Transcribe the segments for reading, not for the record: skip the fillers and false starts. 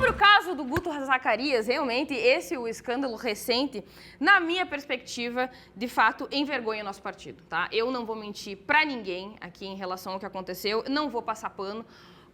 Sobre o caso do Guto Zacarias, realmente, esse é o escândalo recente, na minha perspectiva, de fato, envergonha o nosso partido, tá? Eu não vou mentir pra ninguém aqui em relação ao que aconteceu, não vou passar pano,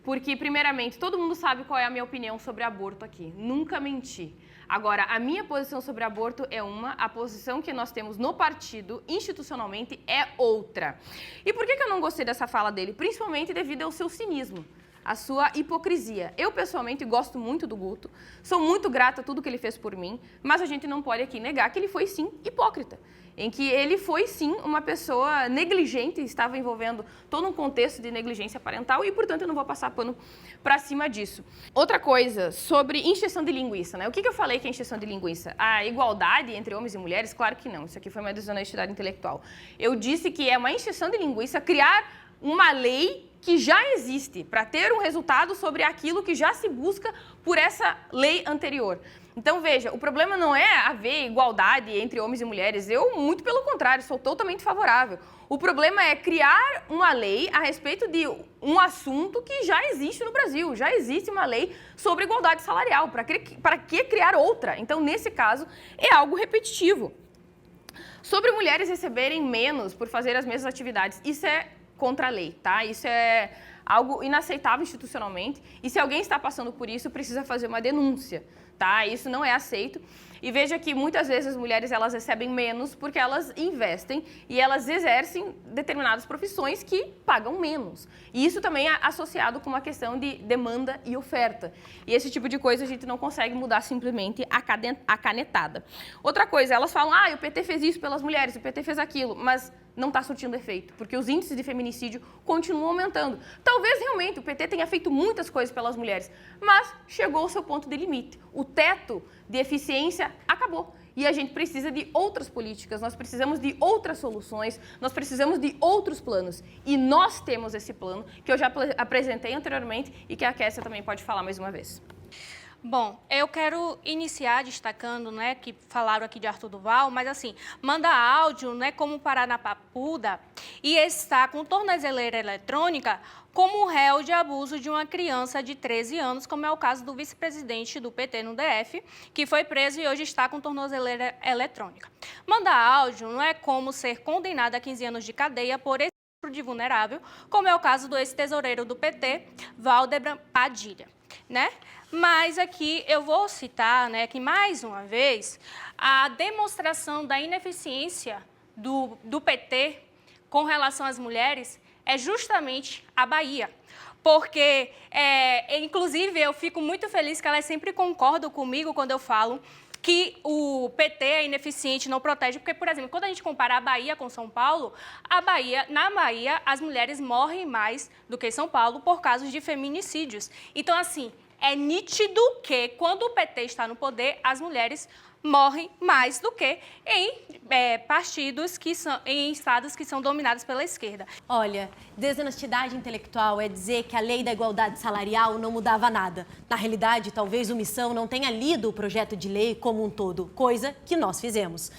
porque, primeiramente, todo mundo sabe qual é a minha opinião sobre aborto aqui. Nunca menti. Agora, a minha posição sobre aborto é uma, a posição que nós temos no partido, institucionalmente, é outra. E por que eu não gostei dessa fala dele? Principalmente devido ao seu cinismo, a sua hipocrisia. Eu, pessoalmente, gosto muito do Guto, sou muito grata a tudo que ele fez por mim, mas a gente não pode aqui negar que ele foi, sim, hipócrita. Em que ele foi, sim, uma pessoa negligente, estava envolvendo todo um contexto de negligência parental e, portanto, eu não vou passar pano para cima disso. Outra coisa, sobre encheção de linguiça, né? O que eu falei que é encheção de linguiça? A igualdade entre homens e mulheres? Claro que não, isso aqui foi uma desonestidade intelectual. Eu disse que é uma encheção de linguiça criar uma lei que já existe, para ter um resultado sobre aquilo que já se busca por essa lei anterior. Então, veja, o problema não é haver igualdade entre homens e mulheres. Eu, muito pelo contrário, sou totalmente favorável. O problema é criar uma lei a respeito de um assunto que já existe no Brasil. Já existe uma lei sobre igualdade salarial. Para que criar outra? Então, nesse caso, é algo repetitivo. Sobre mulheres receberem menos por fazer as mesmas atividades, isso é contra a lei, tá? Isso é algo inaceitável institucionalmente e se alguém está passando por isso, precisa fazer uma denúncia, tá? Isso não é aceito. E veja que muitas vezes as mulheres elas recebem menos porque elas investem e elas exercem determinadas profissões que pagam menos. E isso também é associado com uma questão de demanda e oferta. E esse tipo de coisa a gente não consegue mudar simplesmente a canetada. Outra coisa, elas falam, o PT fez isso pelas mulheres, o PT fez aquilo, mas não está surtindo efeito, porque os índices de feminicídio continuam aumentando. Talvez realmente o PT tenha feito muitas coisas pelas mulheres, mas chegou ao seu ponto de limite. O teto de eficiência acabou. E a gente precisa de outras políticas, nós precisamos de outras soluções, nós precisamos de outros planos. E nós temos esse plano, que eu já apresentei anteriormente e que a Kessia também pode falar mais uma vez. Bom, eu quero iniciar destacando, né, que falaram aqui de Arthur Duval, mas assim, manda áudio, né, como parar na papuda e está com tornozeleira eletrônica como réu de abuso de uma criança de 13 anos, como é o caso do vice-presidente do PT no DF, que foi preso e hoje está com tornozeleira eletrônica. Manda áudio não é como ser condenado a 15 anos de cadeia por estupro de vulnerável, como é o caso do ex-tesoureiro do PT, Valdemar Padilha, né? Mas aqui eu vou citar, né, que mais uma vez, a demonstração da ineficiência do PT com relação às mulheres é justamente a Bahia. Porque, inclusive, eu fico muito feliz que elas sempre concordam comigo quando eu falo que o PT é ineficiente, não protege, porque, por exemplo, quando a gente compara a Bahia com São Paulo, na Bahia, as mulheres morrem mais do que São Paulo por casos de feminicídios. Então, assim, é nítido que, quando o PT está no poder, as mulheres morrem mais do que em partidos em estados que são dominados pela esquerda. Olha, desonestidade intelectual é dizer que a lei da igualdade salarial não mudava nada. Na realidade, talvez o Missão não tenha lido o projeto de lei como um todo, coisa que nós fizemos.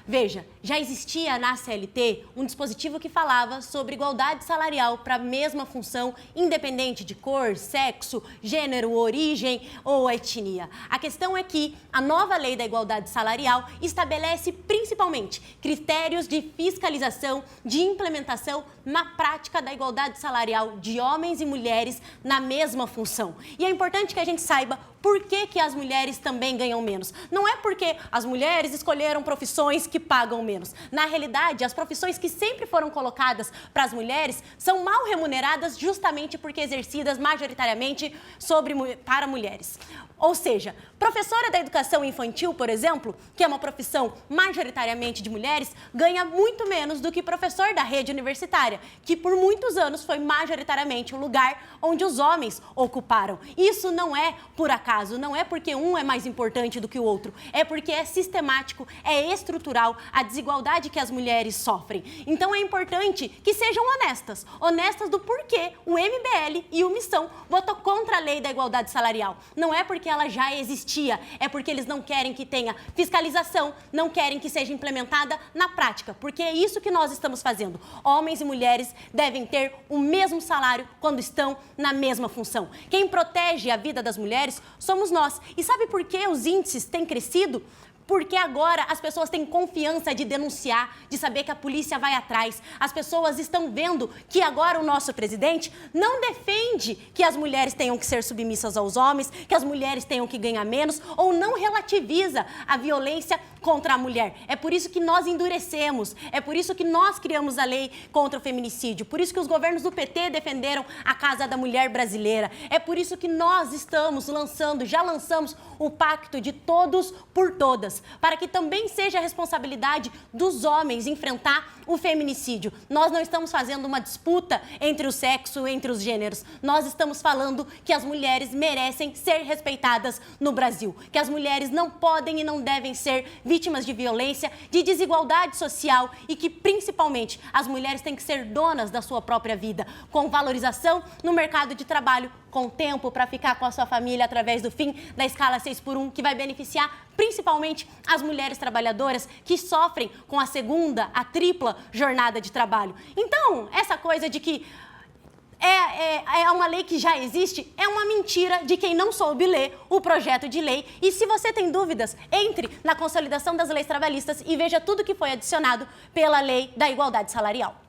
Veja, já existia na CLT um dispositivo que falava sobre igualdade salarial para a mesma função, independente de cor, sexo, gênero, origem ou etnia. A questão é que a nova lei da igualdade salarial estabelece principalmente critérios de fiscalização, de implementação na prática da igualdade salarial de homens e mulheres na mesma função. E é importante que a gente saiba por que as mulheres também ganham menos. Não é porque as mulheres escolheram profissões que pagam menos. Na realidade, as profissões que sempre foram colocadas para as mulheres são mal remuneradas justamente porque exercidas majoritariamente para mulheres. Ou seja, professora da educação infantil, por exemplo, que é uma profissão majoritariamente de mulheres, ganha muito menos do que professor da rede universitária, que por muitos anos foi majoritariamente o lugar onde os homens ocuparam. Isso não é por acaso, não é porque um é mais importante do que o outro, é porque é sistemático, é estrutural a desigualdade que as mulheres sofrem. Então é importante que sejam honestas do porquê o MBL e o Missão votou contra a lei da igualdade salarial. Não é porque ela já existia, é porque eles não querem que tenha fiscalização, não querem que seja implementada na prática, porque é isso que nós estamos fazendo. Homens e mulheres devem ter o mesmo salário quando estão na mesma função. Quem protege a vida das mulheres somos nós. E sabe por que os índices têm crescido? Porque agora as pessoas têm confiança de denunciar, de saber que a polícia vai atrás. As pessoas estão vendo que agora o nosso presidente não defende que as mulheres tenham que ser submissas aos homens, que as mulheres tenham que ganhar menos, ou não relativiza a violência contra a mulher. É por isso que nós endurecemos, é por isso que nós criamos a lei contra o feminicídio, por isso que os governos do PT defenderam a Casa da Mulher Brasileira, é por isso que nós estamos já lançamos o Pacto de Todos por Todas, para que também seja a responsabilidade dos homens enfrentar o feminicídio. Nós não estamos fazendo uma disputa entre o sexo, entre os gêneros. Nós estamos falando que as mulheres merecem ser respeitadas no Brasil, que as mulheres não podem e não devem ser vítimas de violência, de desigualdade social e que, principalmente, as mulheres têm que ser donas da sua própria vida, com valorização no mercado de trabalho, com tempo para ficar com a sua família através do fim da escala 6x1, que vai beneficiar principalmente as mulheres trabalhadoras que sofrem com a segunda, a tripla jornada de trabalho. Então, essa coisa de que é uma lei que já existe, é uma mentira de quem não soube ler o projeto de lei. E se você tem dúvidas, entre na consolidação das leis trabalhistas e veja tudo que foi adicionado pela lei da igualdade salarial.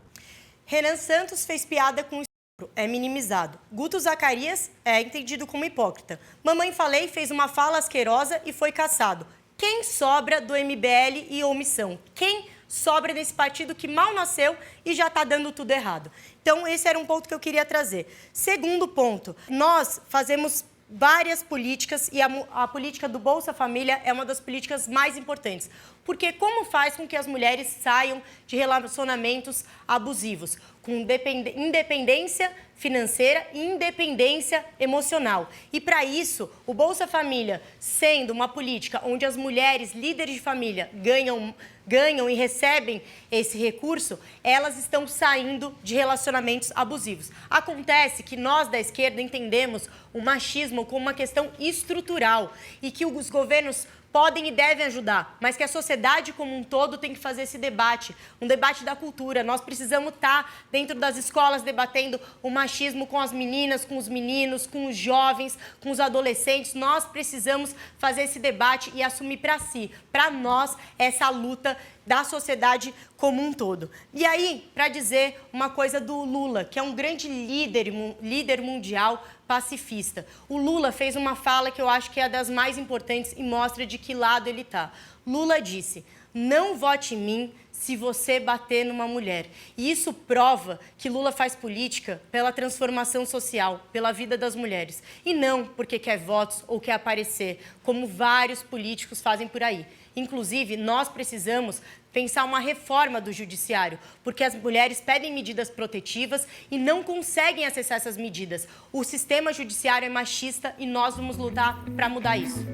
Renan Santos fez piada com estupro, é minimizado. Guto Zacarias é entendido como hipócrita. Mamãe Falei fez uma fala asquerosa e foi caçado. Quem sobra do MBL e omissão? Quem sobra desse partido que mal nasceu e já está dando tudo errado? Então, esse era um ponto que eu queria trazer. Segundo ponto, nós fazemos várias políticas e a política do Bolsa Família é uma das políticas mais importantes. Porque como faz com que as mulheres saiam de relacionamentos abusivos? Com independência financeira e independência emocional. E para isso, o Bolsa Família, sendo uma política onde as mulheres líderes de família ganham e recebem esse recurso, elas estão saindo de relacionamentos abusivos. Acontece que nós da esquerda entendemos o machismo como uma questão estrutural e que os governos podem e devem ajudar, mas que a sociedade como um todo tem que fazer esse debate, um debate da cultura. Nós precisamos estar dentro das escolas debatendo o machismo com as meninas, com os meninos, com os jovens, com os adolescentes. Nós precisamos fazer esse debate e assumir para si, para nós, essa luta da sociedade como um todo. E aí, para dizer uma coisa do Lula, que é um grande líder mundial pacifista. O Lula fez uma fala que eu acho que é das mais importantes e mostra de que lado ele está. Lula disse: não vote em mim se você bater numa mulher. E isso prova que Lula faz política pela transformação social, pela vida das mulheres. E não porque quer votos ou quer aparecer, como vários políticos fazem por aí. Inclusive, nós precisamos pensar uma reforma do judiciário, porque as mulheres pedem medidas protetivas e não conseguem acessar essas medidas. O sistema judiciário é machista e nós vamos lutar para mudar isso.